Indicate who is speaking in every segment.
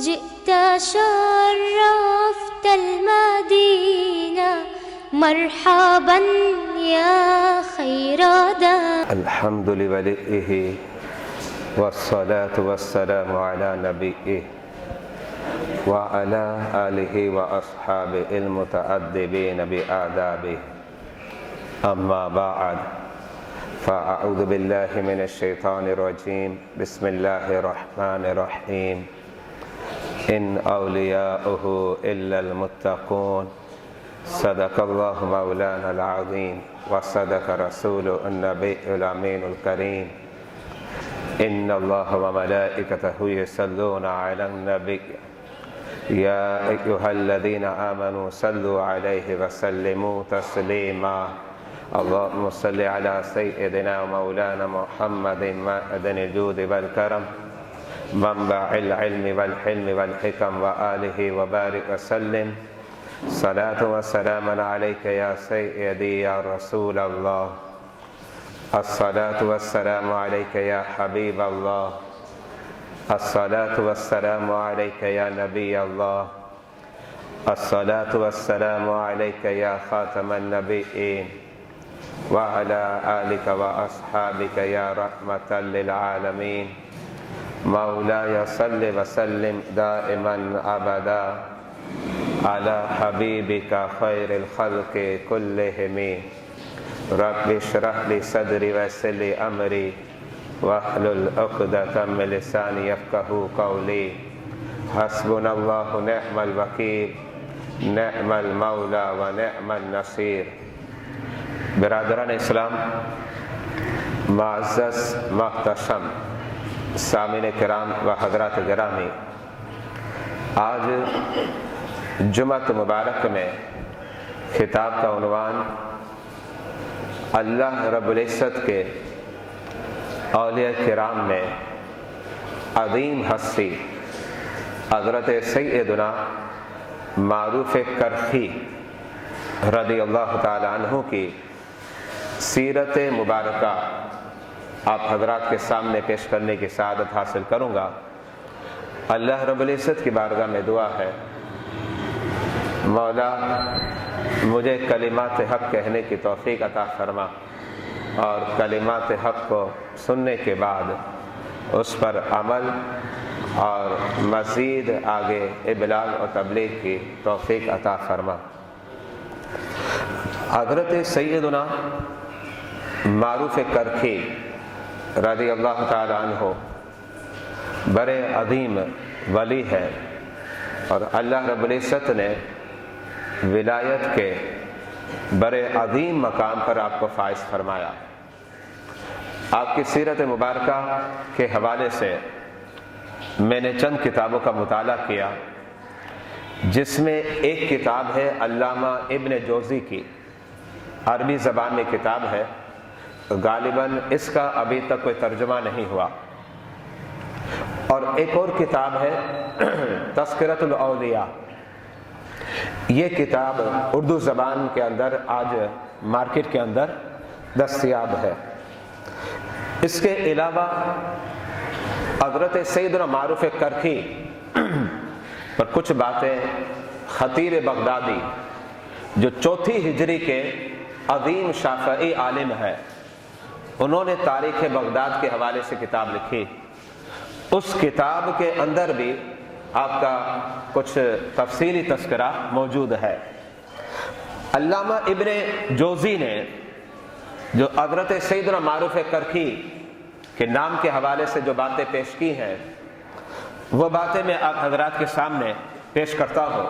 Speaker 1: جئت شرفت المدينة مرحبا يا خير دار.
Speaker 2: الحمد لوليه والصلاة والسلام على نبيه وعلى آله وأصحابه المتأدبين بآدابه. أما بعد، فأعوذ بالله من الشيطان الرجيم. بسم الله الرحمن الرحيم. إن أولياؤه إلا المتقون. صدق الله مولانا العظيم وصدق رسوله النبي الأمين الكريم. إن الله وملائكته يصلون على النبي يا أيها الذين آمنوا صلوا عليه وسلموا تسليما. اللهم صل على سيدنا ومولانا محمد معدن الجود والكرم منبع العلم والحلم والحكم وآله وبارك وسلم. صلاة وسلام عليك يا سيدي يا رسول الله. الصلاة والسلام عليك يا حبيب الله. الصلاة والسلام عليك يا نبي الله. الصلاة والسلام عليك يا خاتم النبيين وعلى آلك وأصحابك يا رحمة للعالمين. مولاي صل وسلم دائما أبدا على حبيبك خير الخلق كلهم. رب اشرح لي صدري ويسر لي أمري واحلل عقدة من لساني يفقهوا قولي. حسبنا الله نعم الوکیل نعم المولى ونعم النصير. برادران اسلام، معزز محتشم سامعین کرام و حضرات گرامی، آج جمعہ مبارک میں خطاب کا عنوان اللہ رب العزت کے اولیاء کرام میں عظیم ہستی حضرت سیدنا معروف کرخی رضی اللہ تعالی عنہ کی سیرت مبارکہ آپ حضرات کے سامنے پیش کرنے کی سعادت حاصل کروں گا۔ اللہ رب العزت کی بارگاہ میں دعا ہے، مولا مجھے کلمات حق کہنے کی توفیق عطا فرما اور کلمات حق کو سننے کے بعد اس پر عمل اور مزید آگے ابلاغ و تبلیغ کی توفیق عطا فرما۔ حضرت سیدنا معروف کرخی رضی اللہ تعالی عنہ بڑے عظیم ولی ہے اور اللہ رب العزت نے ولایت کے بڑے عظیم مقام پر آپ کو فائز فرمایا۔ آپ کی سیرت مبارکہ کے حوالے سے میں نے چند کتابوں کا مطالعہ کیا، جس میں ایک کتاب ہے علامہ ابن جوزی کی، عربی زبان میں کتاب ہے، غالباً اس کا ابھی تک کوئی ترجمہ نہیں ہوا، اور ایک اور کتاب ہے تذکرۃ الاولیاء۔ یہ کتاب اردو زبان کے اندر آج مارکیٹ کے اندر دستیاب ہے۔ اس کے علاوہ حضرت سیدنا معروف کرخی پر کچھ باتیں خطیب بغدادی جو چوتھی ہجری کے عظیم شافعی عالم ہے، انہوں نے تاریخ بغداد کے حوالے سے کتاب لکھی۔ اس کتاب کے اندر بھی آپ کا کچھ تفصیلی تذکرہ موجود ہے۔ علامہ ابن جوزی نے جو حضرت سیدنا معروف کرخی کے نام کے حوالے سے جو باتیں پیش کی ہیں، وہ باتیں میں آپ حضرات کے سامنے پیش کرتا ہوں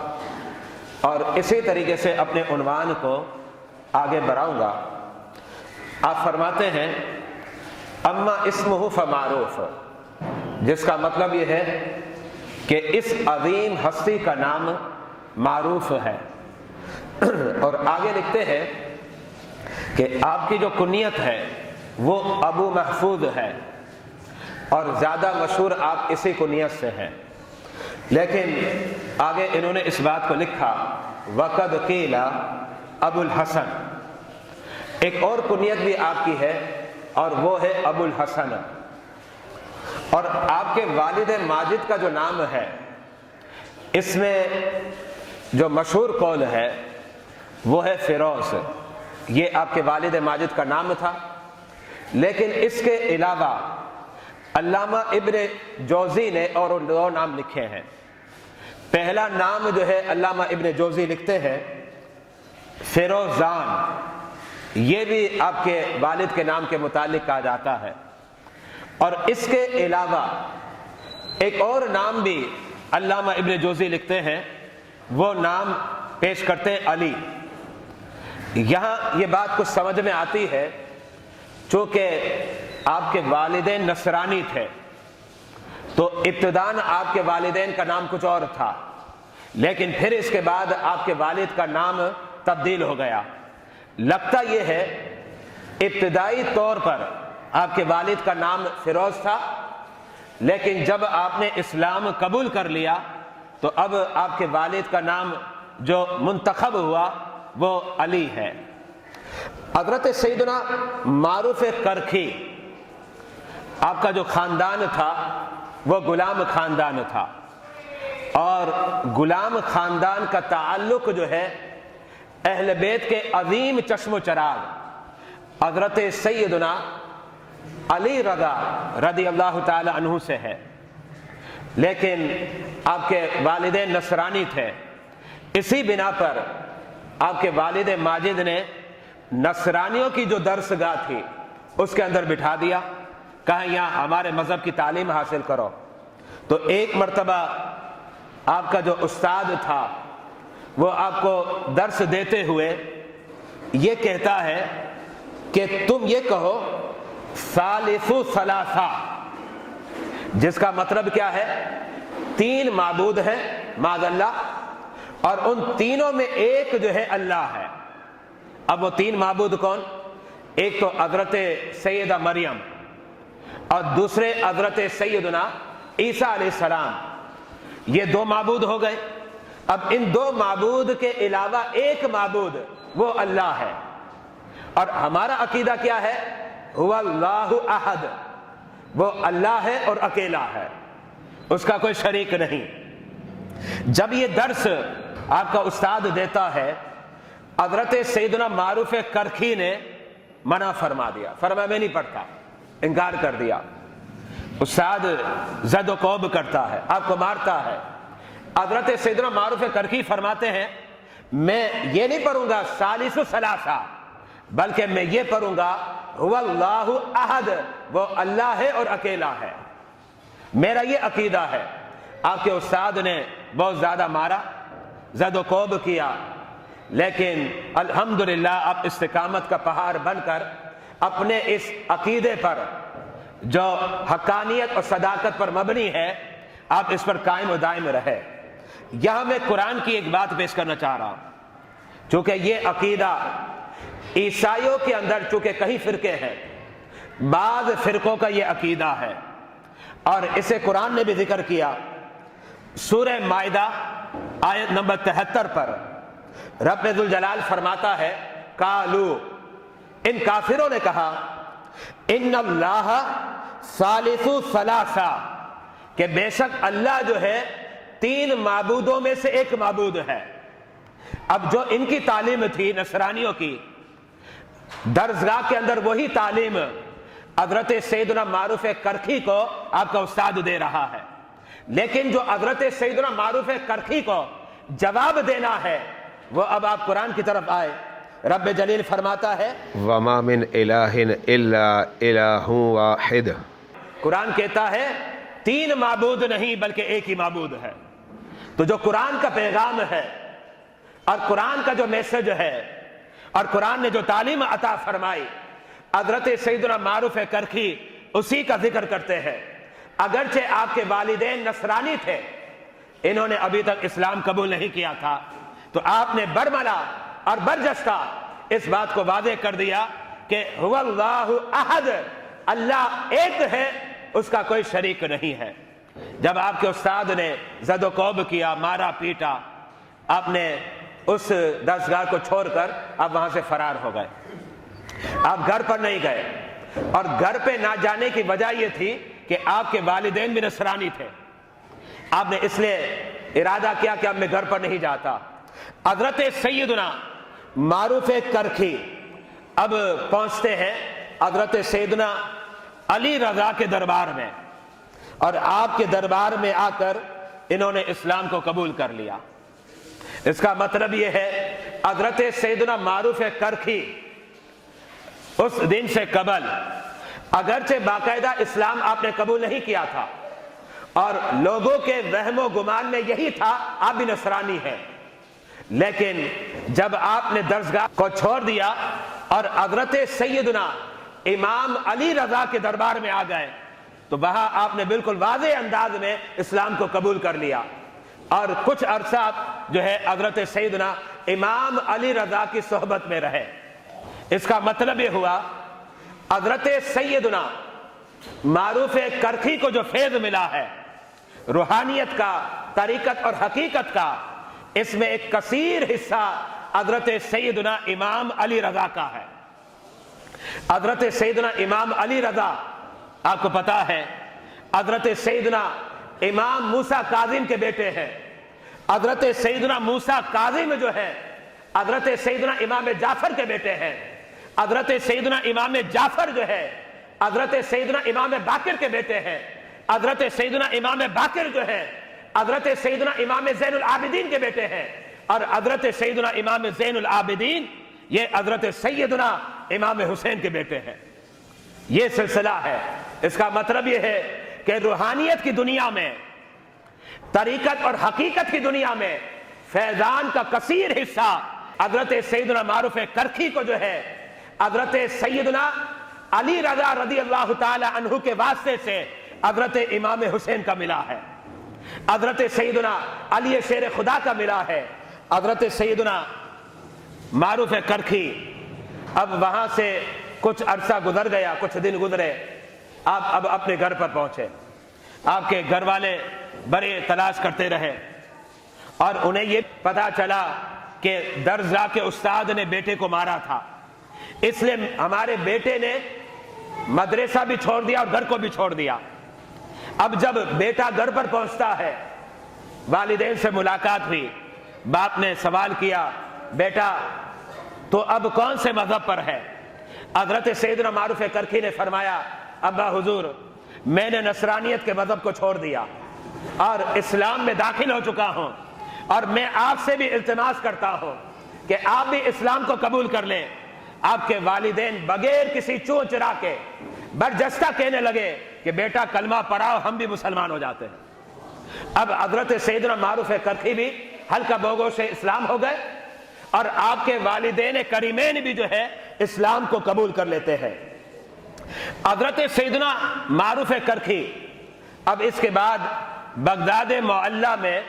Speaker 2: اور اسی طریقے سے اپنے عنوان کو آگے بڑھاؤں گا۔ آپ فرماتے ہیں اما اسمہ فمعروف، جس کا مطلب یہ ہے کہ اس عظیم ہستی کا نام معروف ہے، اور آگے لکھتے ہیں کہ آپ کی جو کنیت ہے وہ ابو محفوظ ہے اور زیادہ مشہور آپ اسی کنیت سے ہیں، لیکن آگے انہوں نے اس بات کو لکھا وقد قیل ابو الحسن، ایک اور کنیت بھی آپ کی ہے اور وہ ہے ابو الحسن، اور آپ کے والد ماجد کا جو نام ہے اس میں جو مشہور قول ہے وہ ہے فیروز، یہ آپ کے والد ماجد کا نام تھا، لیکن اس کے علاوہ علامہ ابن جوزی نے اور دو نام لکھے ہیں۔ پہلا نام جو ہے علامہ ابن جوزی لکھتے ہیں فیروزان، یہ بھی آپ کے والد کے نام کے متعلق کہا جاتا ہے، اور اس کے علاوہ ایک اور نام بھی علامہ ابن جوزی لکھتے ہیں، وہ نام پیش کرتے ہیں علی۔ یہاں یہ بات کچھ سمجھ میں آتی ہے، چونکہ آپ کے والدین نصرانی تھے تو ابتداً آپ کے والدین کا نام کچھ اور تھا، لیکن پھر اس کے بعد آپ کے والد کا نام تبدیل ہو گیا۔ لگتا یہ ہے ابتدائی طور پر آپ کے والد کا نام فیروز تھا، لیکن جب آپ نے اسلام قبول کر لیا تو اب آپ کے والد کا نام جو منتخب ہوا وہ علی ہے۔ حضرت سیدنا معروف کرکھی، آپ کا جو خاندان تھا وہ غلام خاندان تھا، اور غلام خاندان کا تعلق جو ہے اہل بیت کے عظیم چشم و چراغ حضرت سیدنا علی رضا رضی اللہ تعالی عنہ سے ہے، لیکن آپ کے والدین نصرانی تھے، اسی بنا پر آپ کے والد ماجد نے نصرانیوں کی جو درس گاہ تھی اس کے اندر بٹھا دیا، کہا یہاں ہمارے مذہب کی تعلیم حاصل کرو۔ تو ایک مرتبہ آپ کا جو استاد تھا وہ آپ کو درس دیتے ہوئے یہ کہتا ہے کہ تم یہ کہو ثالث ثلاثہ، جس کا مطلب کیا ہے؟ تین معبود ہیں معاذ اللہ، اور ان تینوں میں ایک جو ہے اللہ ہے۔ اب وہ تین معبود کون؟ ایک تو حضرت سیدہ مریم اور دوسرے حضرت سیدنا عیسیٰ علیہ السلام، یہ دو معبود ہو گئے۔ اب ان دو معبود کے علاوہ ایک معبود وہ اللہ ہے، اور ہمارا عقیدہ کیا ہے؟ هو اللہ احد، وہ اللہ ہے اور اکیلا ہے، اس کا کوئی شریک نہیں۔ جب یہ درس آپ کا استاد دیتا ہے، حضرت سیدنا معروف کرکھی نے منع فرما دیا، فرمایا میں نہیں پڑھتا، انکار کر دیا۔ استاد زد و کوب کرتا ہے، آپ کو مارتا ہے۔ حضرت سیدنا معروف کرکھی فرماتے ہیں میں یہ نہیں پڑھوں گا ثالث ثلاثہ، بلکہ میں یہ پڑھوں گا هو اللہ احد، وہ اللہ ہے اور اکیلا ہے، میرا یہ عقیدہ ہے۔ آپ کے استاد نے بہت زیادہ مارا، زد و کوب کیا، لیکن الحمدللہ آپ استقامت کا پہاڑ بن کر اپنے اس عقیدے پر جو حقانیت اور صداقت پر مبنی ہے آپ اس پر قائم و دائم رہے۔ یہاں میں قرآن کی ایک بات پیش کرنا چاہ رہا ہوں، چونکہ یہ عقیدہ عیسائیوں کے اندر چونکہ کئی فرقے ہیں، بعض فرقوں کا یہ عقیدہ ہے، اور اسے قرآن نے بھی ذکر کیا۔ سورہ مائدہ آیت نمبر 73 پر رب ذوالجلال فرماتا ہے قالو، ان کافروں نے کہا ان اللہ ثالث ثلاثہ، کہ بے شک اللہ جو ہے تین معبودوں میں سے ایک معبود ہے۔ اب جو ان کی تعلیم تھی نصرانیوں کی، درسگاہ کے اندر وہی تعلیم حضرت سیدنا معروف کرکھی کو آپ کا استاد دے رہا ہے، لیکن جو حضرت سیدنا معروف کرکھی کو جواب دینا ہے وہ اب آپ قرآن کی طرف آئے۔ رب جلیل فرماتا ہے
Speaker 3: وَمَا مِنْ إِلَٰهٍ إِلَّا إِلَٰهٌ وَاحِدٌ،
Speaker 2: قرآن کہتا ہے تین معبود نہیں بلکہ ایک ہی معبود ہے۔ تو جو قرآن کا پیغام ہے اور قرآن کا جو میسج ہے اور قرآن نے جو تعلیم عطا فرمائی، حضرت سیدنا معروف کرکھی اسی کا ذکر کرتے ہیں۔ اگرچہ آپ کے والدین نصرانی تھے، انہوں نے ابھی تک اسلام قبول نہیں کیا تھا، تو آپ نے برملا اور برجستہ اس بات کو واضح کر دیا کہ هو اللہ احد، اللہ ایک ہے، اس کا کوئی شریک نہیں ہے۔ جب آپ کے استاد نے زد و کوب کیا، مارا پیٹا، آپ نے اس درسگاہ کو چھوڑ کر آپ وہاں سے فرار ہو گئے، آپ گھر پر نہیں گئے، اور گھر پہ نہ جانے کی وجہ یہ تھی کہ آپ کے والدین بھی نصرانی تھے۔ آپ نے اس لیے ارادہ کیا کہ اب میں گھر پر نہیں جاتا۔ حضرت سیدنا معروف کرکھی اب پہنچتے ہیں حضرت سیدنا علی رضا کے دربار میں، اور آپ کے دربار میں آ کر انہوں نے اسلام کو قبول کر لیا۔ اس کا مطلب یہ ہے حضرت سیدنا معروف کرکھی اس دن سے قبل اگرچہ باقاعدہ اسلام آپ نے قبول نہیں کیا تھا، اور لوگوں کے وہم و گمان میں یہی تھا آپ بھی نصرانی ہیں، لیکن جب آپ نے درسگاہ کو چھوڑ دیا اور حضرت سیدنا امام علی رضا کے دربار میں آ گئے تو وہاں آپ نے بالکل واضح انداز میں اسلام کو قبول کر لیا، اور کچھ عرصہ جو ہے حضرت سیدنا امام علی رضا کی صحبت میں رہے۔ اس کا مطلب یہ ہوا حضرت سیدنا معروف کرکھی کو جو فیض ملا ہے روحانیت کا، طریقت اور حقیقت کا، اس میں ایک کثیر حصہ حضرت سیدنا امام علی رضا کا ہے۔ حضرت سیدنا امام علی رضا آپ کو پتا ہے حضرت سیدنا امام موسیٰ کاظم کے بیٹے ہیں۔ حضرت سیدنا موسیٰ کاظم جو ہے حضرت سیدنا امام جعفر کے بیٹے ہیں۔ حضرت سیدنا امام جعفر جو ہے حضرت سیدنا امام باقر کے بیٹے ہیں۔ حضرت سیدنا امام باقر جو ہے حضرت سیدنا امام زین العابدین کے بیٹے ہیں، اور حضرت سیدنا امام زین العابدین یہ حضرت سیدنا امام حسین کے بیٹے ہیں۔ یہ سلسلہ ہے۔ اس کا مطلب یہ ہے کہ روحانیت کی دنیا میں، طریقت اور حقیقت کی دنیا میں فیضان کا کثیر حصہ حضرت سیدنا معروف کرکھی کو جو ہے حضرت سیدنا علی رضا رضی اللہ تعالی عنہ کے واسطے سے حضرت امام حسین کا ملا ہے، حضرت سیدنا علی شیر خدا کا ملا ہے۔ حضرت سیدنا معروف کرکھی اب وہاں سے کچھ عرصہ گزر گیا، کچھ دن گزرے، آپ اب اپنے گھر پر پہنچے۔ آپ کے گھر والے بڑے تلاش کرتے رہے، اور انہیں یہ پتا چلا کہ درسگاہ کے استاد نے بیٹے کو مارا تھا، اس لیے ہمارے بیٹے نے مدرسہ بھی چھوڑ دیا اور گھر کو بھی چھوڑ دیا۔ اب جب بیٹا گھر پر پہنچتا ہے، والدین سے ملاقات ہوئی، باپ نے سوال کیا بیٹا تو اب کون سے مذہب پر ہے؟ حضرت سیدنا معروف کرکھی نے فرمایا ابا حضور میں نے نصرانیت کے مذہب کو چھوڑ دیا اور اسلام میں داخل ہو چکا ہوں، اور میں آپ سے بھی التماس کرتا ہوں کہ آپ بھی اسلام کو قبول کر لیں۔ آپ کے والدین بغیر کسی چوں چرا کے برجستہ کہنے لگے کہ بیٹا کلمہ پڑھاؤ، ہم بھی مسلمان ہو جاتے ہیں۔ اب حضرت سیدنا معروف کرکھی بھی ہلکا بوگوں سے اسلام ہو گئے، اور آپ کے والدین کریمین بھی جو ہے اسلام کو قبول کر لیتے ہیں۔ حضرت سیدنا معروف کرکھی اب اس کے بعد بغداد معلیٰ میں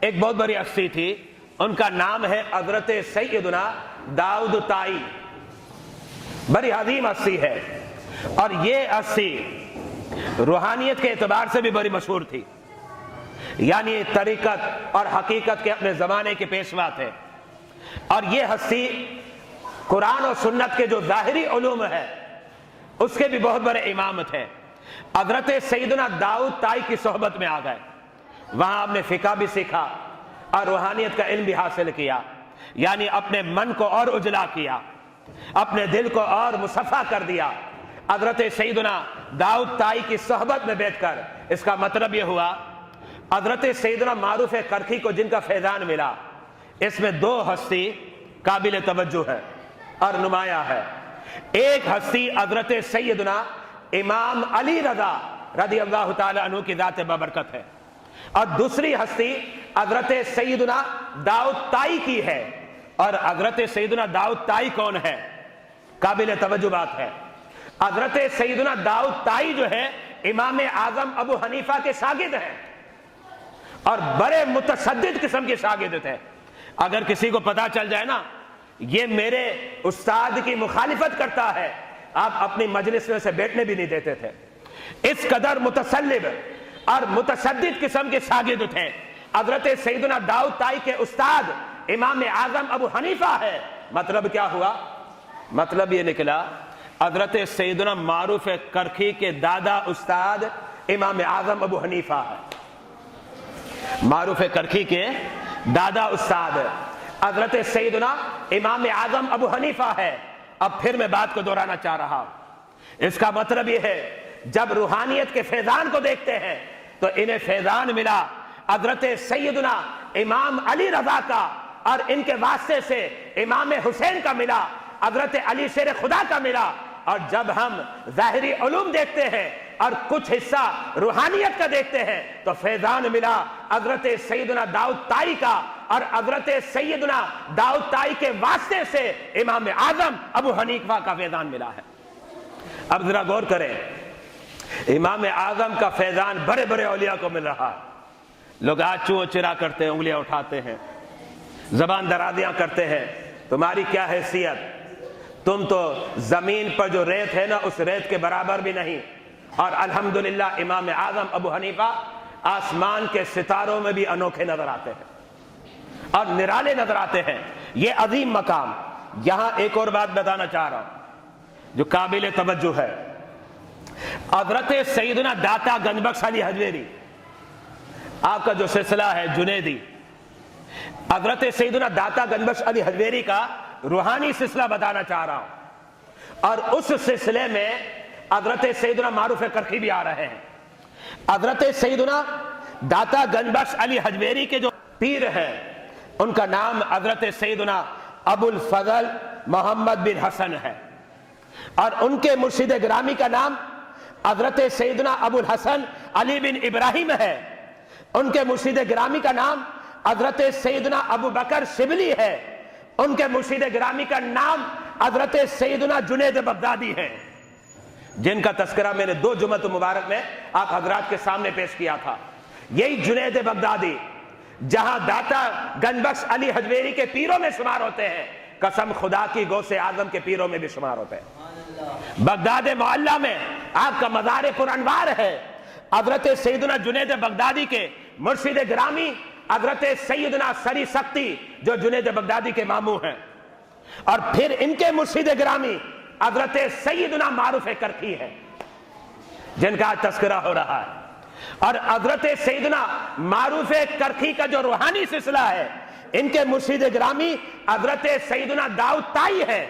Speaker 2: ایک بہت بڑی ہستی تھی، ان کا نام ہے حضرت سیدنا داؤد طائی، بڑی عظیم ہستی ہے، اور یہ ہستی روحانیت کے اعتبار سے بھی بڑی مشہور تھی، یعنی طریقت اور حقیقت کے اپنے زمانے کے پیشوا تھے، اور یہ ہستی قرآن اور سنت کے جو ظاہری علوم ہے اس کے بھی بہت بڑے امام تھے۔ حضرت سیدنا داؤد طائی کی صحبت میں آ گئے، وہاں ہم نے فقہ بھی سیکھا اور روحانیت کا علم بھی حاصل کیا، یعنی اپنے من کو اور اجلا کیا، اپنے دل کو اور مصفا کر دیا حضرت سیدنا داؤد طائی کی صحبت میں بیٹھ کر۔ اس کا مطلب یہ ہوا حضرت سیدنا معروف کرکھی کو جن کا فیضان ملا، اس میں دو ہستی قابل توجہ ہے اور نمایاں ہے۔ ایک ہستی حضرت سیدنا امام علی رضا رضی اللہ تعالی عنہ کی ذات بابرکت ہے، اور دوسری ہستی حضرت سیدنا داؤد طائی کی ہے۔ اور حضرت سیدنا داؤد طائی کون ہے؟ قابل توجہ بات ہے۔ حضرت سیدنا داؤد طائی جو ہے امام اعظم ابو حنیفہ کے شاگرد ہیں، اور بڑے متشدد قسم کے شاگرد تھے۔ اگر کسی کو پتا چل جائے نا یہ میرے استاد کی مخالفت کرتا ہے، آپ اپنی مجلس میں سے بیٹھنے بھی نہیں دیتے تھے۔ اس قدر متسلب اور متشدد قسم کے شاگرد تھے۔ حضرت سیدنا داؤد طائی کے استاد امام اعظم ابو حنیفہ ہے۔ مطلب کیا ہوا؟ مطلب یہ نکلا حضرت سیدنا معروف کرکھی کے دادا استاد امام اعظم ابو حنیفہ ہے۔
Speaker 4: معروف کرخی کے دادا استاد حضرت سیدنا امام اعظم ابو حنیفہ ہے۔ اب پھر میں بات کو دہرانا چاہ رہا ہوں، اس کا مطلب یہ ہے جب روحانیت کے فیضان کو دیکھتے ہیں تو انہیں فیضان ملا حضرت سیدنا امام علی رضا کا، اور ان کے واسطے سے امام حسین کا ملا، حضرت علی شیر خدا کا ملا۔ اور جب ہم ظاہری علوم دیکھتے ہیں اور کچھ حصہ روحانیت کا دیکھتے ہیں تو فیضان ملا حضرت سیدنا داؤد طائی کا، اور حضرت سیدنا داؤد طائی کے واسطے سے امام اعظم ابو حنیفہ کا فیضان ملا ہے۔ اب ذرا غور کریں، امام اعظم کا فیضان بڑے بڑے اولیاء کو مل رہا ہے۔ لوگ آج چوں چرا کرتے ہیں، انگلیاں اٹھاتے ہیں، زبان درازیاں کرتے ہیں، تمہاری کیا حیثیت، تم تو زمین پر جو ریت ہے نا اس ریت کے برابر بھی نہیں۔ اور الحمدللہ امام اعظم ابو حنیفہ آسمان کے ستاروں میں بھی انوکھے نظر آتے ہیں اور نرالے نظر آتے ہیں۔ یہ عظیم مقام۔ یہاں ایک اور بات بتانا چاہ رہا ہوں جو قابل توجہ ہے۔ حضرت سیدنا داتا گنج بخش علی حجویری، آپ کا جو سلسلہ ہے جنیدی، حضرت سیدنا داتا گنج بخش علی حجویری کا روحانی سلسلہ بتانا چاہ رہا ہوں، اور اس سلسلے میں حضرت سیدنا معروف کرخی بھی آ رہے ہیں۔ حضرت سیدنا داتا گنج بخش علی حجویری کے جو پیر ہیں ان کا نام حضرت سیدنا ابو الفضل محمد بن حسن ہے، اور ان کے مرشد گرامی کا نام حضرت سیدنا ابو الحسن علی بن ابراہیم ہے۔ ان کے مرشد گرامی کا نام حضرت سیدنا ابو بکر شبلی ہے۔ ان کے مرشد گرامی کا نام حضرت سیدنا جنید بغدادی ہے، جن کا تذکرہ میں نے 2 جمعہ مبارک میں آپ حضرات کے سامنے پیش کیا تھا۔ یہی جنید بغدادی جہاں داتا گنج بخش علی حجویری کے پیروں میں شمار ہوتے ہیں، قسم خدا کی غوث اعظم کے پیروں میں بھی شمار ہوتے ہیں۔ بغداد معلیٰ میں آپ کا مزار پر انوار ہے۔ حضرت سیدنا جنید بغدادی کے مرشد گرامی حضرت سیدنا سری سختی جو جنید بغدادی کے ماموں ہیں، اور پھر ان کے مرشد گرامی حضرت سیدنا معروف کرخی ہے جن کا تذکرہ ہو رہا ہے۔ اور حضرت سیدنا معروف کرخی کا جو روحانی سلسلہ ہے ان کے مرشد گرامی حضرت سیدنا داؤد طائی ہے،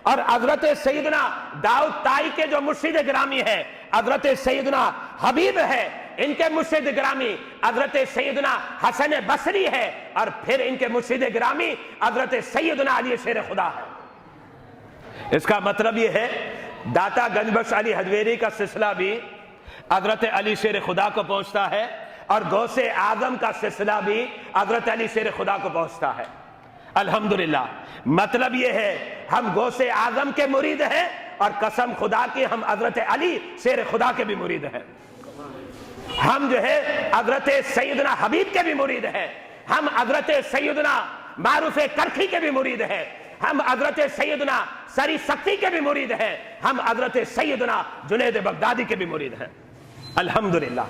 Speaker 4: اور حضرت سیدنا داؤد طائی کے جو مرشد گرامی ہے حضرت سیدنا حبیب ہے، ان کے مرشد گرامی حضرت سیدنا حسن بصری ہے، اور پھر ان کے مرشد گرامی حضرت سیدنا علی شیر خدا ہے۔ اس کا مطلب یہ ہے داتا گنج بخش علی حجویری کا سلسلہ بھی حضرت علی شیر خدا کو پہنچتا ہے، اور غوث اعظم کا سلسلہ بھی حضرت علی شیر خدا کو پہنچتا ہے۔ الحمدللہ مطلب یہ ہے ہم غوث اعظم کے مرید ہیں، اور قسم خدا کی ہم حضرت علی شیر خدا کے بھی مرید ہیں۔ ہم جو ہے حضرت سیدنا حبیب کے بھی مرید ہیں، ہم حضرت سیدنا معروف کرخی کے بھی مرید ہیں، ہم حضرت سیدنا سری سختی کے بھی مرید ہیں، ہم حضرت سیدنا جنید بغدادی کے بھی مرید ہیں۔ الحمدللہ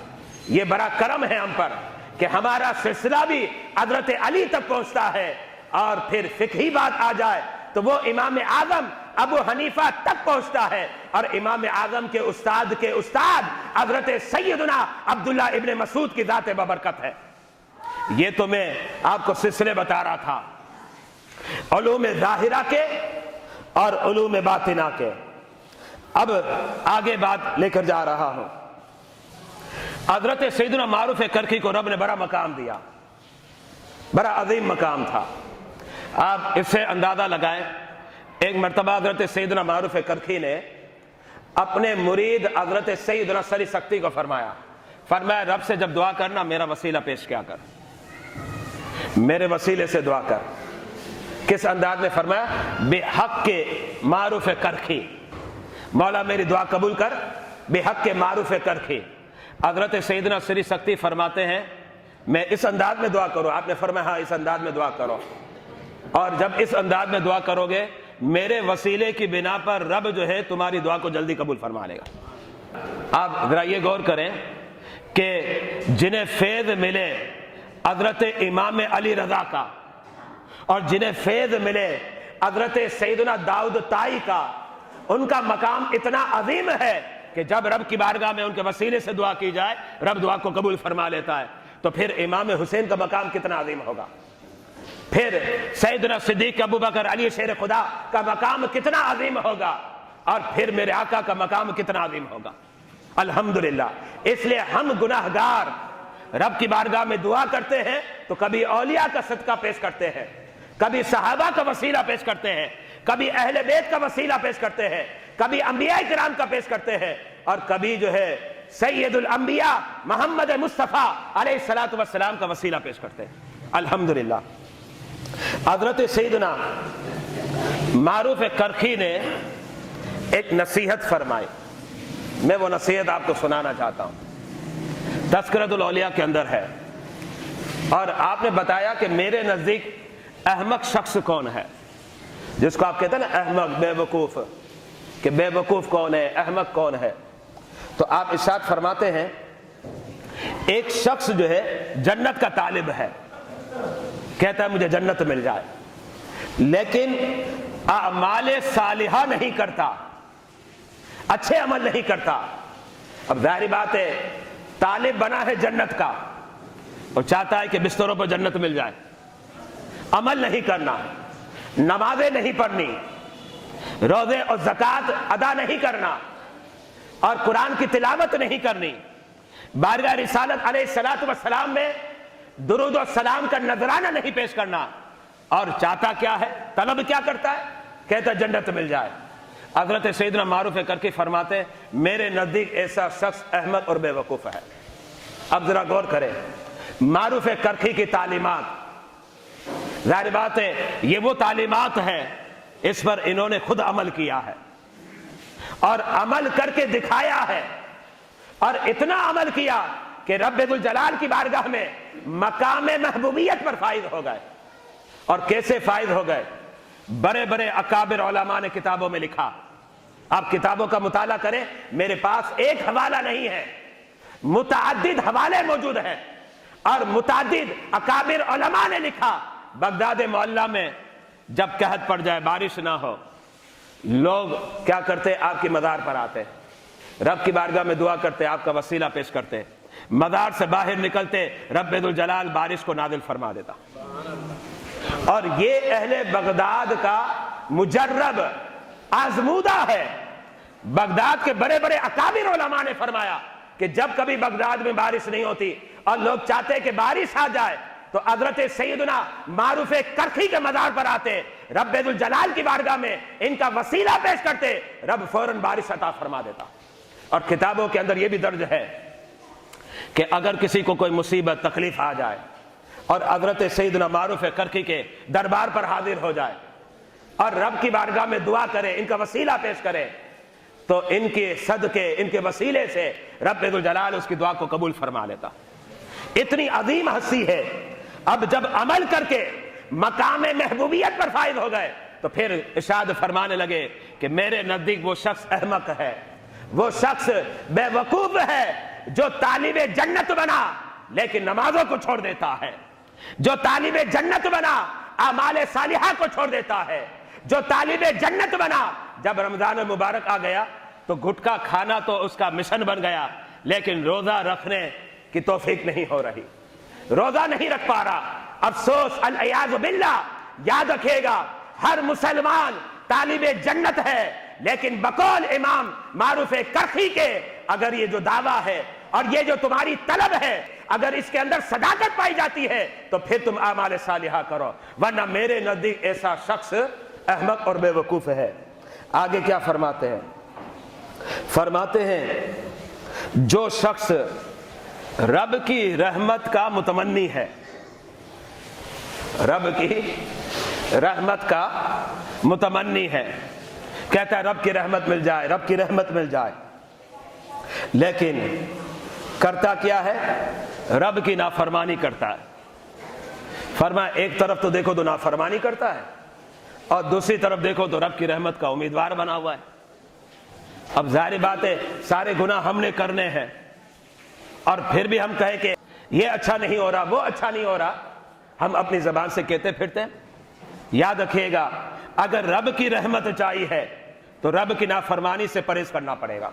Speaker 4: یہ بڑا کرم ہے ہم پر کہ ہمارا سلسلہ بھی حضرت علی تک پہنچتا ہے، اور پھر فقہی بات آ جائے تو وہ امام اعظم ابو حنیفہ تک پہنچتا ہے، اور امام اعظم کے استاد حضرت سیدنا عبداللہ ابن مسعود کی ذات ببرکت ہے۔ یہ تو میں آپ کو سلسلے بتا رہا تھا علوم ظاہرہ کے اور علوم باطنہ کے۔ اب آگے بات لے کر جا رہا ہوں۔ حضرت سیدنا معروف کرخی کو رب نے بڑا مقام دیا، بڑا عظیم مقام تھا۔ آپ اس سے اندازہ لگائیں، ایک مرتبہ حضرت سیدنا معروف کرخی نے اپنے مرید حضرت سیدنا سری سختی کو فرمایا رب سے جب دعا کرنا میرا وسیلہ پیش کیا کر، میرے وسیلے سے دعا کر۔ کس انداز میں فرمایا؟ بے حق کے معروف کرخی، مولا میری دعا قبول کر بے حق کے معروف کرخی۔ حضرت سیدنا سری سختی فرماتے ہیں میں اس انداز میں دعا کروں؟ آپ نے فرمایا ہاں اس انداز میں دعا کرو، اور جب اس انداز میں دعا کرو گے میرے وسیلے کی بنا پر رب جو ہے تمہاری دعا کو جلدی قبول فرما لے گا۔ آپ ذرا یہ غور کریں کہ جنہیں فیض ملے حضرت امام علی رضا کا، اور جنہیں فیض ملے حضرت سیدنا داؤد طائی کا، ان کا مقام اتنا عظیم ہے کہ جب رب کی بارگاہ میں ان کے وسیلے سے دعا کی جائے رب دعا کو قبول فرما لیتا ہے۔ تو پھر امام حسین کا مقام کتنا عظیم ہوگا، پھر سیدنا صدیق ابو بکر علی شیر خدا کا مقام کتنا عظیم ہوگا، اور پھر میرے آقا کا مقام کتنا عظیم ہوگا۔ الحمدللہ، اس لیے ہم گناہگار رب کی بارگاہ میں دعا کرتے ہیں تو کبھی اولیاء کا صدقہ پیش کرتے ہیں، کبھی صحابہ کا وسیلہ پیش کرتے ہیں، کبھی اہل بیت کا وسیلہ پیش کرتے ہیں، کبھی انبیاء کرام کا پیش کرتے ہیں، اور کبھی جو ہے سید الانبیاء محمد مصطفیٰ علیہ الصلوۃ والسلام کا وسیلہ پیش کرتے ہیں۔ الحمدللہ، حضرت سیدنا معروف کرخی نے ایک نصیحت فرمائی، میں وہ نصیحت آپ کو سنانا چاہتا ہوں، تذکرۃ الاولیاء کے اندر ہے، اور آپ نے بتایا کہ میرے نزدیک احمق شخص کون ہے، جس کو آپ کہتے ہیں نا احمق، بے وقوف، کہ بے وقوف کون ہے، احمق کون ہے، تو آپ ارشاد فرماتے ہیں ایک شخص جو ہے جنت کا طالب ہے، کہتا ہے مجھے جنت مل جائے، لیکن اعمال صالحہ نہیں کرتا، اچھے عمل نہیں کرتا۔ اب ظاہری بات ہے، طالب بنا ہے جنت کا اور چاہتا ہے کہ بستروں پر جنت مل جائے، عمل نہیں کرنا، نمازیں نہیں پڑھنی، روزے اور زکوٰۃ ادا نہیں کرنا، اور قرآن کی تلاوت نہیں کرنی، بارگاہ رسالت علیہ الصلوۃ والسلام میں درود و سلام کا نذرانہ نہیں پیش کرنا، اور چاہتا کیا ہے، طلب کیا کرتا ہے، کہتا ہے جنت مل جائے۔ حضرت سیدنا معروف کرخی فرماتے ہیں میرے نزدیک ایسا شخص احمق اور بے وقوف ہے۔ اب ذرا غور کریں، معروف کرخی کی تعلیمات، ظاہر بات ہے یہ وہ تعلیمات ہیں، اس پر انہوں نے خود عمل کیا ہے اور عمل کر کے دکھایا ہے، اور اتنا عمل کیا کہ رب ذوالجلال کی بارگاہ میں مقام محبوبیت پر فائز ہو گئے۔ اور کیسے فائز ہو گئے؟ بڑے بڑے اکابر علماء نے کتابوں میں لکھا، آپ کتابوں کا مطالعہ کریں، میرے پاس ایک حوالہ نہیں ہے، متعدد حوالے موجود ہیں، اور متعدد اکابر علماء نے لکھا۔ بغداد معلیٰ میں جب قحط پڑ جائے، بارش نہ ہو، لوگ کیا کرتے، آپ کی مزار پر آتے، رب کی بارگاہ میں دعا کرتے، آپ کا وسیلہ پیش کرتے، مزار سے باہر نکلتے، رب ذوالجلال بارش کو نازل فرما دیتا۔ اور یہ اہل بغداد کا مجرب آزمودہ ہے۔ بغداد کے بڑے بڑے اکابر علماء نے فرمایا کہ جب کبھی بغداد میں بارش نہیں ہوتی اور لوگ چاہتے کہ بارش آ جائے تو حضرت سیدنا معروف کرخی کے مزار پر آتے، رب ذوالجلال کی بارگاہ میں ان کا وسیلہ پیش کرتے، رب فوراً بارش عطا فرما دیتا۔ اور کتابوں کے اندر یہ بھی درج ہے کہ اگر کسی کو کوئی مصیبت تکلیف آ جائے اور حضرت سیدنا معروف کرخی کے دربار پر حاضر ہو جائے اور رب کی بارگاہ میں دعا کرے، ان کا وسیلہ پیش کرے، تو ان کے صدقے، ان کے وسیلے سے رب ذوالجلال اس کی دعا کو قبول فرما لیتا۔ اتنی عظیم ہستی ہے۔ اب جب عمل کر کے مقام محبوبیت پر فائز ہو گئے تو پھر ارشاد فرمانے لگے کہ میرے نزدیک وہ شخص احمق ہے، وہ شخص بے وقوف ہے جو طالب جنت بنا لیکن نمازوں کو چھوڑ دیتا ہے، جو طالب جنت بنا اعمال صالحہ کو چھوڑ دیتا ہے، جو طالب جنت بنا جب رمضان مبارک آ گیا تو گٹکا کھانا تو اس کا مشن بن گیا، لیکن روزہ رکھنے کی توفیق نہیں ہو رہی، روزہ نہیں رکھ پا رہا۔ افسوس، العیاذ باللہ، یاد رکھے گا ہر مسلمان طالب جنت ہے، لیکن بقول امام معروف کرخی کے اگر یہ جو دعویٰ ہے اور یہ جو تمہاری طلب ہے اگر اس کے اندر صداقت پائی جاتی ہے تو پھر تم اعمال صالحہ کرو، ورنہ میرے نزدیک ایسا شخص احمق اور بے وقوف ہے۔ آگے کیا فرماتے ہیں؟ فرماتے ہیں جو شخص رب کی رحمت کا متمنی ہے، رب کی رحمت کا متمنی ہے، کہتا ہے رب کی رحمت مل جائے، رب کی رحمت مل جائے، لیکن کرتا کیا ہے؟ رب کی نافرمانی کرتا ہے۔ فرمایا ایک طرف تو دیکھو تو نافرمانی کرتا ہے اور دوسری طرف دیکھو تو رب کی رحمت کا امیدوار بنا ہوا ہے۔ اب ظاہر بات ہے سارے گناہ ہم نے کرنے ہیں اور پھر بھی ہم کہیں کہ یہ اچھا نہیں ہو رہا، وہ اچھا نہیں ہو رہا، ہم اپنی زبان سے کہتے پھرتے ہیں۔ یاد رکھیے گا اگر رب کی رحمت چاہیے ہے تو رب کی نافرمانی سے پرہیز کرنا پڑے گا۔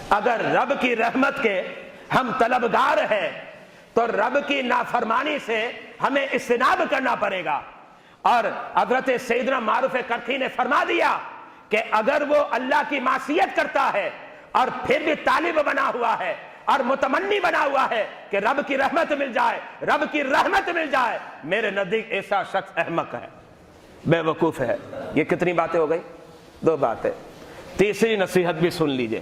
Speaker 4: اگر رب کی رحمت کے ہم طلبگار ہیں تو رب کی نافرمانی سے ہمیں اجتناب کرنا پڑے گا. اور حضرت سیدنا معروف کرخی نے فرما دیا کہ اگر وہ اللہ کی معصیت کرتا ہے اور پھر بھی طالب بنا ہوا ہے اور متمنی بنا ہوا ہے کہ رب کی رحمت مل جائے، رب کی رحمت مل جائے، میرے نزدیک ایسا شخص احمق ہے، بے وقوف ہے. یہ کتنی باتیں ہو گئی؟ 2 باتیں. تیسری نصیحت بھی سن لیجئے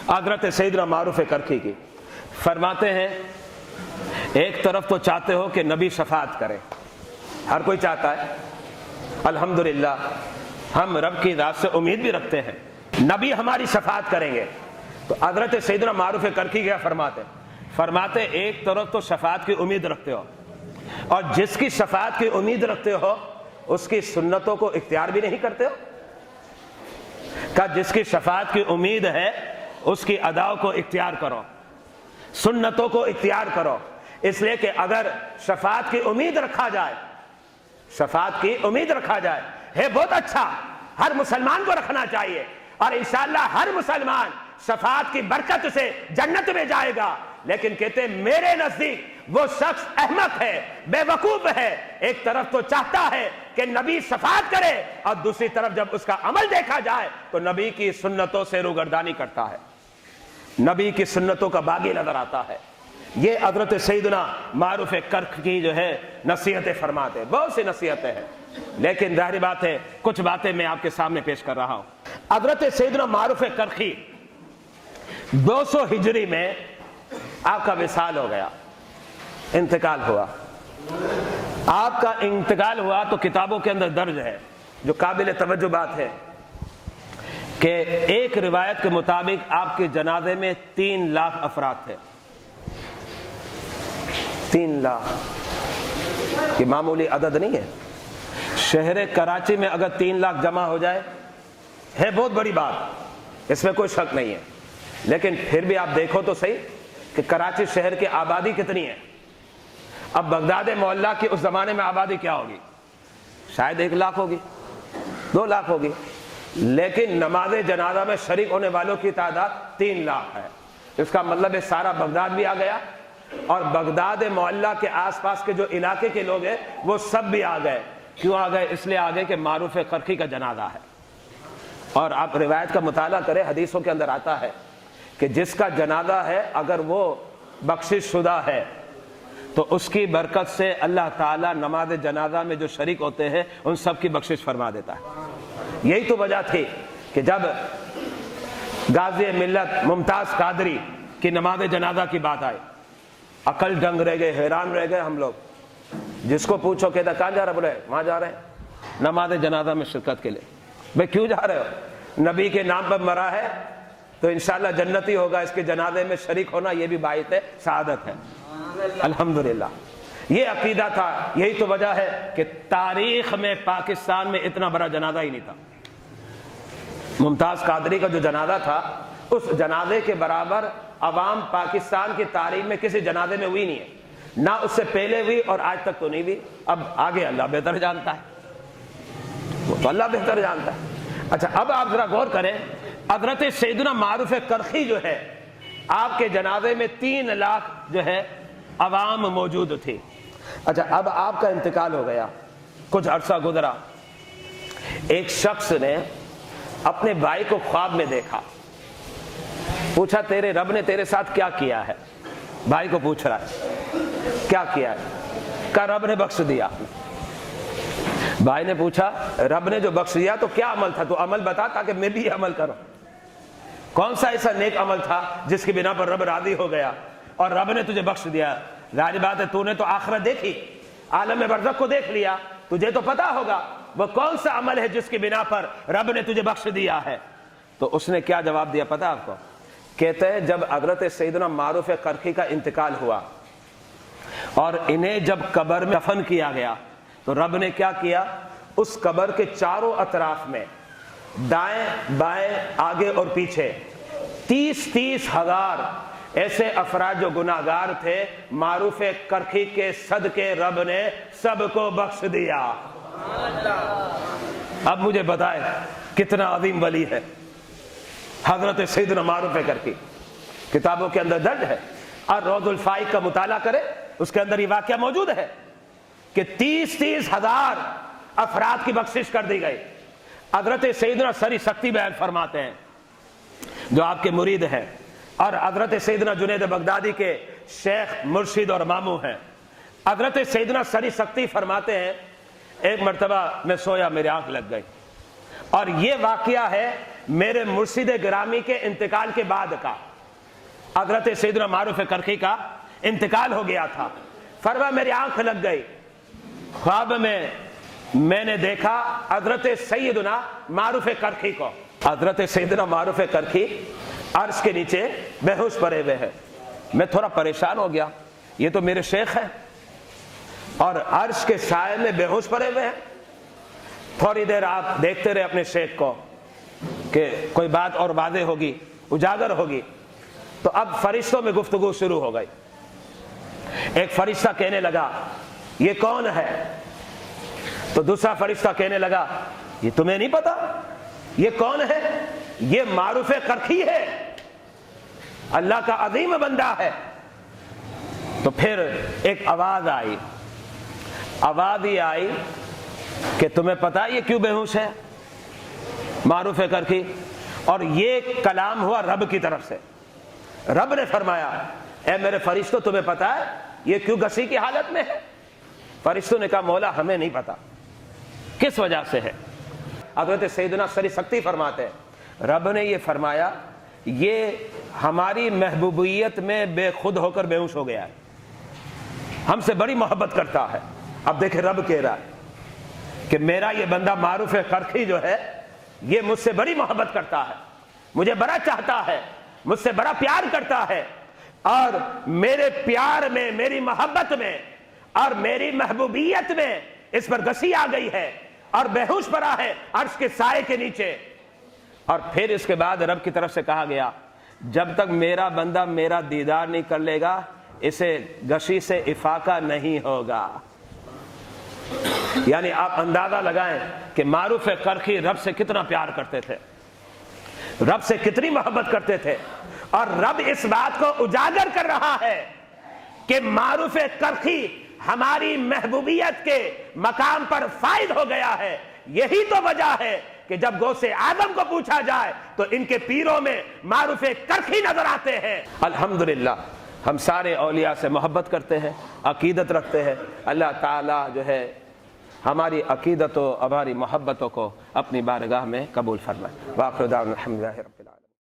Speaker 4: حضرت سیدنا معروف کرخی کی. فرماتے ہیں ایک طرف تو چاہتے ہو کہ نبی شفاعت کرے، ہر کوئی چاہتا ہے، الحمدللہ ہم رب کی ذات سے امید بھی رکھتے ہیں نبی ہماری شفاعت کریں گے. تو حضرت سیدنا معروف کرخی کیا فرماتے ایک طرف تو شفاعت کی امید رکھتے ہو، اور جس کی شفاعت کی امید رکھتے ہو اس کی سنتوں کو اختیار بھی نہیں کرتے ہو. کہ جس کی شفاعت کی امید ہے اس کی اداؤں کو اختیار کرو، سنتوں کو اختیار کرو. اس لیے کہ اگر شفاعت کی امید رکھا جائے، شفاعت کی امید رکھا جائے ہے بہت اچھا، ہر مسلمان کو رکھنا چاہیے، اور انشاءاللہ ہر مسلمان شفاعت کی برکت سے جنت میں جائے گا. لیکن کہتے ہیں میرے نزدیک وہ شخص احمق ہے، بے وقوف ہے. ایک طرف تو چاہتا ہے کہ نبی شفاعت کرے، اور دوسری طرف جب اس کا عمل دیکھا جائے تو نبی کی سنتوں سے روگردانی کرتا ہے، نبی کی سنتوں کا باغی نظر آتا ہے. یہ حضرت سیدنا معروف کرخی کی جو ہے نصیحتیں فرماتے ہیں. بہت سی نصیحتیں ہیں، لیکن ظاہری بات ہے کچھ باتیں میں آپ کے سامنے پیش کر رہا ہوں. حضرت سیدنا معروف کرخی 200 ہجری میں آپ کا وصال ہو گیا، انتقال ہوا. آپ کا انتقال ہوا تو کتابوں کے اندر درج ہے، جو قابل توجہ بات ہے، کہ ایک روایت کے مطابق آپ کے جنازے میں 3 لاکھ افراد تھے. 3 لاکھ یہ معمولی عدد نہیں ہے. شہر کراچی میں اگر 3 لاکھ جمع ہو جائے ہے بہت بڑی بات، اس میں کوئی شک نہیں ہے. لیکن پھر بھی آپ دیکھو تو صحیح کہ کراچی شہر کی آبادی کتنی ہے. اب بغداد معلیٰ کی اس زمانے میں آبادی کیا ہوگی؟ شاید 1 لاکھ ہوگی، 2 لاکھ ہوگی. لیکن نماز جنازہ میں شریک ہونے والوں کی تعداد 3 لاکھ ہے. اس کا مطلب ہے سارا بغداد بھی آ گیا، اور بغداد معلیٰ کے آس پاس کے جو علاقے کے لوگ ہیں وہ سب بھی آ گئے. کیوں آ گئے؟ اس لیے آ گئے کہ معروف کرخی کا جنازہ ہے. اور آپ روایت کا مطالعہ کریں، حدیثوں کے اندر آتا ہے کہ جس کا جنازہ ہے اگر وہ بخشش شدہ ہے تو اس کی برکت سے اللہ تعالیٰ نماز جنازہ میں جو شریک ہوتے ہیں ان سب کی بخشش فرما دیتا ہے. یہی تو وجہ تھی کہ جب غازی ملت ممتاز قادری کی نماز جنازہ کی بات آئی، عقل دنگ رہ گئے، حیران رہ گئے ہم لوگ. جس کو پوچھو کہتا کہاں جا رہے؟ بولے وہاں جا رہے ہیں نماز جنازہ میں شرکت کے لیے. بھئی کیوں جا رہے ہو؟ نبی کے نام پر مرا ہے تو انشاءاللہ جنتی ہوگا، اس کے جنازے میں شریک ہونا یہ بھی باعث سعادت ہے. الحمدللہ یہ عقیدہ تھا. یہی تو وجہ ہے کہ تاریخ میں پاکستان میں اتنا بڑا جنازہ ہی نہیں تھا. ممتاز قادری کا جو جنازہ تھا اس جنازے کے برابر عوام پاکستان کی تاریخ میں کسی جنازے میں ہوئی نہیں ہے، نہ اس سے پہلے ہوئی اور آج تک تو نہیں ہوئی. اب آگے اللہ بہتر جانتا ہے، وہ تو اللہ بہتر جانتا ہے. اچھا اب آپ ذرا غور کریں، حضرت سیدنا معروف کرخی جو ہے آپ کے جنازے میں 3 لاکھ جو ہے عوام موجود تھی. اچھا اب آپ کا انتقال ہو گیا، کچھ عرصہ گزرا، ایک شخص نے اپنے بھائی کو خواب میں دیکھا، پوچھا تیرے رب نے تیرے ساتھ کیا کیا ہے؟ بھائی کو پوچھ رہا ہے کیا کیا ہے؟ کہا رب نے بخش دیا. بھائی نے پوچھا رب نے جو بخش دیا تو کیا عمل تھا؟ تو عمل بتا تاکہ میں بھی عمل کروں. کون سا ایسا نیک عمل تھا جس کی بنا پر رب راضی ہو گیا اور رب نے تجھے بخش دیا؟ ظاہر بات ہے تو نے تو آخرت دیکھی، عالم برزخ کو دیکھ لیا، تجھے تو پتا ہوگا وہ کون سا عمل ہے جس کی بنا پر رب نے تجھے بخش دیا ہے. تو اس نے کیا جواب دیا پتا آپ کو؟ کہتے ہیں جب حضرت سیدنا معروف کرخی کا انتقال ہوا اور انہیں جب قبر میں دفن کیا گیا تو رب نے کیا کیا؟ اس قبر کے چاروں اطراف میں دائیں بائیں آگے اور پیچھے 30 ہزار ایسے افراد جو گناہگار تھے، معروف کرخی کے صدقے رب نے سب کو بخش دیا. اب مجھے بتائیں کتنا عظیم ولی ہے حضرت سیدنا معروف کرخی. کتابوں کے اندر درج ہے اور روض الفائق کا مطالعہ کرے، اس کے اندر یہ واقعہ موجود ہے کہ 30 ہزار افراد کی بخشش کر دی گئی۔ حضرت سیدنا سری سختی بیان فرماتے ہیں جو آپ کے مرید ہیں، اور حضرت سیدنا جنید بغدادی کے شیخ مرشد اور ماموں ہیں۔ حضرت سیدنا سری سختی فرماتے ہیں ایک مرتبہ میں سویا، میری آنکھ لگ گئی، اور یہ واقعہ ہے میرے مرشد گرامی کے انتقال کے بعد کا۔ حضرت سیدنا معروف کرخی کا انتقال ہو گیا تھا، فرمایا میری آنکھ لگ گئی، خواب میں نے دیکھا حضرت سیدنا معروف کرخی کو۔ حضرت سیدنا معروف کرخی عرش کے نیچے بے ہوش پڑے ہوئے ہیں۔ میں تھوڑا پریشان ہو گیا، یہ تو میرے شیخ ہیں اور عرش کے سائے میں بے ہوش پڑے ہوئے ہیں۔ تھوڑی دیر آپ دیکھتے رہے اپنے شیخ کو کہ کوئی بات اور واضح ہوگی، اجاگر ہوگی، تو اب فرشتوں میں گفتگو شروع ہو گئی۔ ایک فرشتہ کہنے لگا یہ کون ہے؟ تو دوسرا فرشتہ کہنے لگا یہ تمہیں نہیں پتا یہ کون ہے؟ یہ معروف کرخی ہے، اللہ کا عظیم بندہ ہے۔ تو پھر ایک آواز آئی، آواز یہ آئی کہ تمہیں پتا یہ کیوں بے ہوش ہے معروف کرخی؟ اور یہ کلام ہوا رب کی طرف سے۔ رب نے فرمایا اے میرے فرشتوں تمہیں پتا ہے یہ کیوں گسی کی حالت میں ہے؟ فرشتوں نے کہا مولا ہمیں نہیں پتا کس وجہ سے ہے۔ حضرت سیدنا سری سختی فرماتے ہیں رب نے یہ فرمایا یہ ہماری محبوبیت میں بے خود ہو کر بے ہوش ہو گیا ہے، ہم سے بڑی محبت کرتا ہے۔ اب دیکھیں رب کہہ رہا ہے کہ میرا یہ بندہ معروف کرخی جو ہے یہ مجھ سے بڑی محبت کرتا ہے، مجھے بڑا چاہتا ہے، مجھ سے بڑا پیار کرتا ہے، اور میرے پیار میں، میری محبت میں اور میری محبوبیت میں اس پر گسی آ گئی ہے اور بے ہوش پڑا ہے عرش کے سائے کے نیچے۔ اور پھر اس کے بعد رب کی طرف سے کہا گیا جب تک میرا بندہ میرا دیدار نہیں کر لے گا اسے گشی سے افاقہ نہیں ہوگا۔ یعنی آپ اندازہ لگائیں کہ معروف کرخی رب سے کتنا پیار کرتے تھے، رب سے کتنی محبت کرتے تھے، اور رب اس بات کو اجاگر کر رہا ہے کہ معروف کرخی ہماری محبوبیت کے مقام پر فائد ہو گیا ہے۔ یہی تو وجہ ہے کہ جب غوث اعظم کو پوچھا جائے تو ان کے پیروں میں معروف کرخی نظر آتے ہیں۔ الحمدللہ ہم سارے اولیاء سے محبت کرتے ہیں، عقیدت رکھتے ہیں۔ اللہ تعالیٰ جو ہے ہماری عقیدت و ہماری محبتوں کو اپنی بارگاہ میں قبول فرمائے۔ وآخر دعوانا الحمدللہ رب العالمین۔